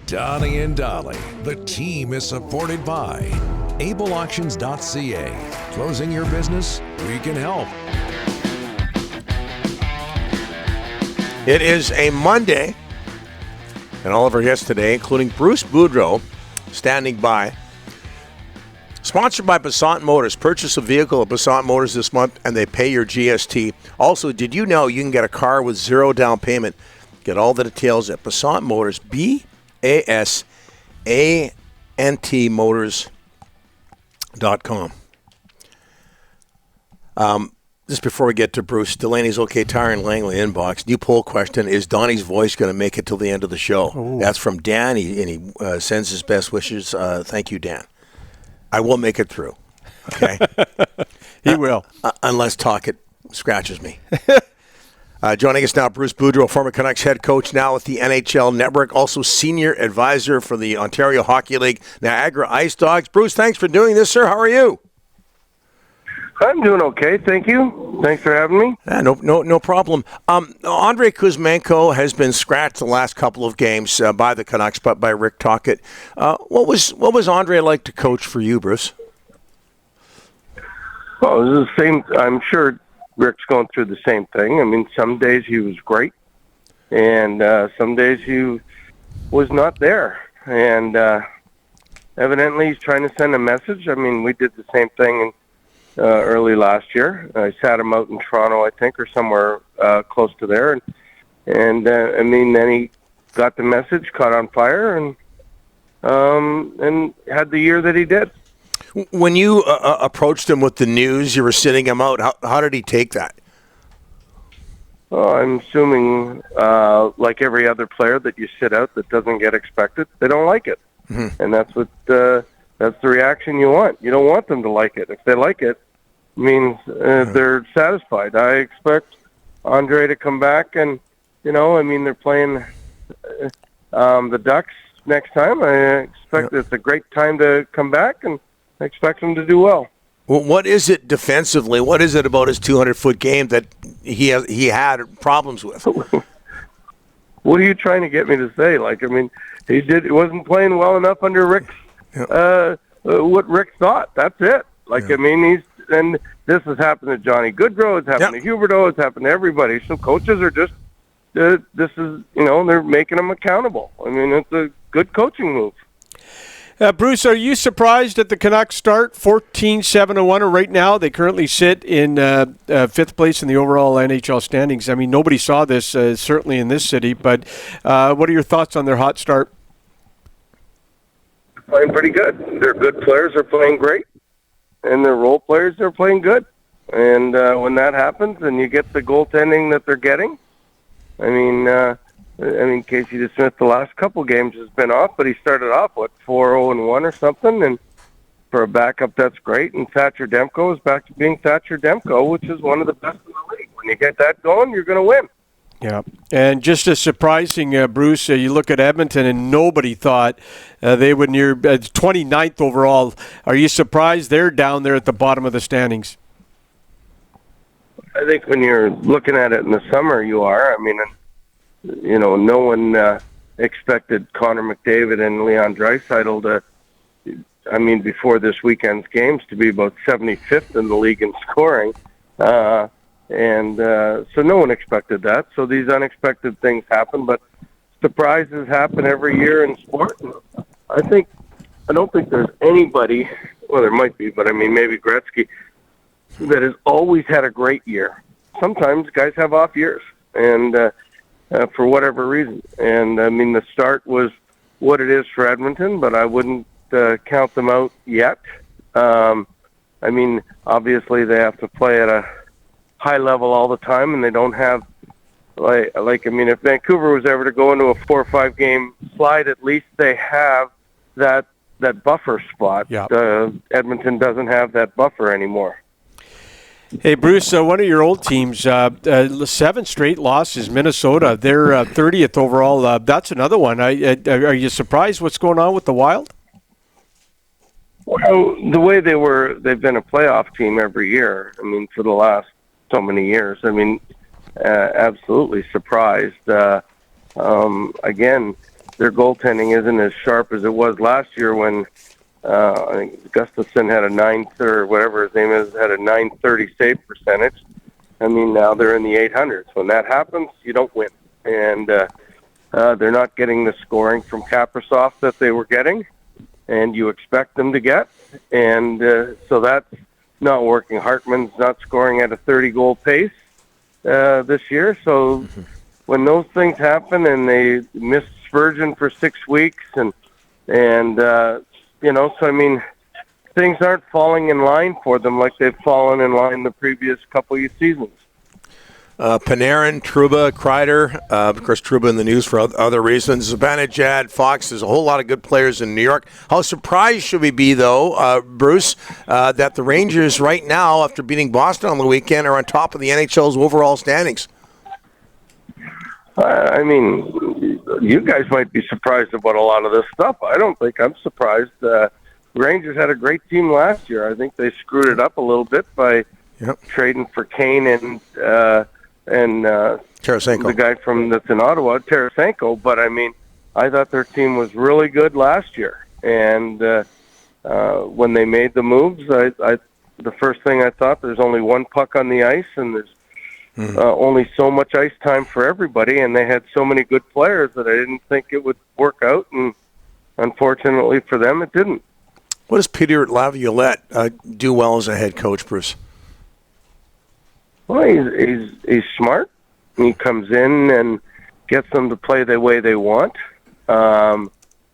Donnie and Dolly. The team is supported by ableauctions.ca. Closing your business? We can help. It is a Monday, and all of our guests today, including Bruce Boudreau, standing by. Sponsored by Passat Motors. Purchase a vehicle at Passat Motors this month, and they pay your GST. Also, did you know you can get a car with zero down payment? Get all the details at Passat Motors, BASANT Motors.com. Just before we get to Bruce, Delaney's OK Tire and Langley inbox. New poll question: is Donnie's voice going to make it till the end of the show? Ooh. That's from Dan, he sends his best wishes. Thank you, Dan. I will make it through. Okay, he will, unless Talkett scratches me. Joining us now, Bruce Boudreau, former Canucks head coach, now with the NHL Network, also senior advisor for the Ontario Hockey League, Niagara Ice Dogs. Bruce, thanks for doing this, sir. How are you? I'm doing okay, thank you. Thanks for having me. No problem. Andrei Kuzmenko has been scratched the last couple of games by the Canucks, but by Rick Tocchet. What was Andrei like to coach for you, Bruce? Well, it was the same. I'm sure Rick's going through the same thing. I mean, some days he was great, and some days he was not there. And evidently he's trying to send a message. I mean, we did the same thing early last year. I sat him out in Toronto, I think, or somewhere close to there. And I mean, then he got the message, caught on fire, and had the year that he did. When you approached him with the news, you were sitting him out. How did he take that? Well, I'm assuming, like every other player that you sit out that doesn't get expected, they don't like it. Mm-hmm. And that's what that's the reaction you want. You don't want them to like it. If they like it, it means they're satisfied. I expect Andrei to come back, and I mean, they're playing the Ducks next time. I expect it's a great time to come back, and I expect him to do well. Well, what is it defensively? What is it about his 200-foot game that he had problems with? What are you trying to get me to say? Like, I mean, he wasn't playing well enough under Rick's. What Rick thought. That's it. Like, I mean, and this has happened to Johnny Boudreau. It's happened to Huberdeau. It's happened to everybody. Some coaches are just, this is, they're making them accountable. I mean, it's a good coaching move. Bruce, are you surprised at the Canucks start 14-7-1 right now? They currently sit in fifth place in the overall NHL standings. I mean, nobody saw this, certainly in this city, but what are your thoughts on their hot start? Playing pretty good. Their good players are playing great, and their role players are playing good. And when that happens, and you get the goaltending that they're getting, I mean, Casey DeSmith the last couple games has been off, but he started off 4-0-1 or something, and for a backup, that's great. And Thatcher Demko is back to being Thatcher Demko, which is one of the best in the league. When you get that going, you're going to win. Yeah, and just as surprising, Bruce, you look at Edmonton, and nobody thought they would near 29th overall. Are you surprised they're down there at the bottom of the standings? I think when you're looking at it in the summer, you are. I mean, no one expected Connor McDavid and Leon Draisaitl to, before this weekend's games, to be about 75th in the league in scoring. So no one expected that. So these unexpected things happen, but surprises happen every year in sport. I don't think there's anybody, well, there might be, but maybe Gretzky, that has always had a great year. Sometimes guys have off years, and for whatever reason. And the start was what it is for Edmonton, but I wouldn't count them out yet. Obviously they have to play at a high level all the time, and they don't have if Vancouver was ever to go into a 4 or 5 game slide, at least they have that buffer spot. Yeah. Edmonton doesn't have that buffer anymore. Hey, Bruce, one of your old teams, 7 straight losses, Minnesota. They're 30th overall. That's another one. Are you surprised what's going on with the Wild? Well, the way they've been a playoff team every year, for the last so many years. Absolutely surprised. Again, their goaltending isn't as sharp as it was last year when I think Gustafsson had a 9 or whatever his name is, had a 930 save percentage. I mean, now they're in the 800s. When that happens, you don't win. And they're not getting the scoring from Kaprizov that they were getting, and you expect them to get. And so that's not working. Hartman's not scoring at a 30-goal pace this year. So when those things happen and they miss Spurgeon for 6 weeks and so I mean, things aren't falling in line for them like they've fallen in line the previous couple of seasons. Panarin, Trouba, Kreider, of course, Trouba in the news for other reasons. Zibanejad, Fox, there's a whole lot of good players in New York. How surprised should we be, though, Bruce, that the Rangers right now, after beating Boston on the weekend, are on top of the NHL's overall standings? I mean, you guys might be surprised about a lot of this stuff. I don't think I'm surprised. Rangers had a great team last year. I think they screwed it up a little bit by trading for Kane and Tarasenko, the guy that's in Ottawa, Tarasenko. But I mean, I thought their team was really good last year. And when they made the moves, the first thing I thought, there's only one puck on the ice, and there's only so much ice time for everybody, and they had so many good players that I didn't think it would work out, and unfortunately for them, it didn't. What does Peter Laviolette do well as a head coach, Bruce? Well, he's smart. He comes in and gets them to play the way they want.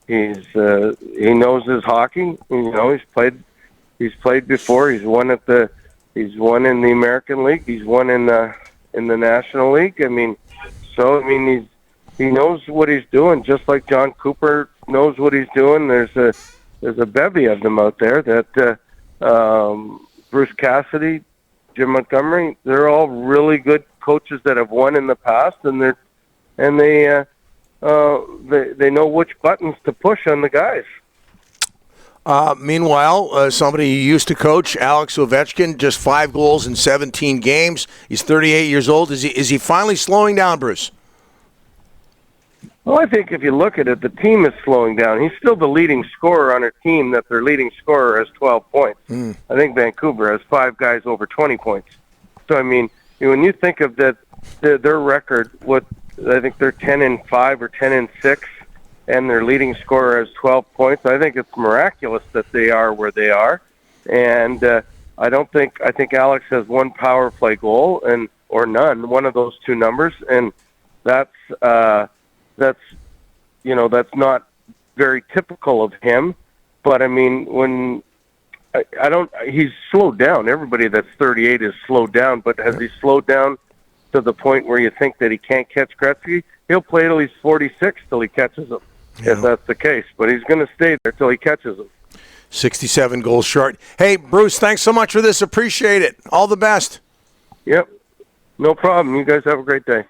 He knows his hockey. You know, he's played before. He's won in the American League. He's won in the National League. I mean, he knows what he's doing, just like John Cooper knows what he's doing. There's a bevy of them out there that Bruce Cassidy, Jim Montgomery, they're all really good coaches that have won in the past, and they know which buttons to push on the guys. Meanwhile, somebody who used to coach, Alex Ovechkin, just 5 goals in 17 games. He's 38 years old. Is he finally slowing down, Bruce? Well, I think if you look at it, the team is slowing down. He's still the leading scorer on a team that their leading scorer has 12 points. I think Vancouver has 5 guys over 20 points. So, I mean, when you think of that, their record, I think they're 10-5 or 10-6, and their leading scorer has 12 points. I think it's miraculous that they are where they are. And I think Alex has 1 power play goal or none, one of those 2 numbers, and that's not very typical of him. But I mean, he's slowed down. Everybody that's 38 is slowed down, but has he slowed down to the point where you think that he can't catch Gretzky? He'll play till he's 46 till he catches him, if that's the case. But he's going to stay there till he catches him. 67 goals short. Hey, Bruce, thanks so much for this. Appreciate it. All the best. Yep. No problem. You guys have a great day.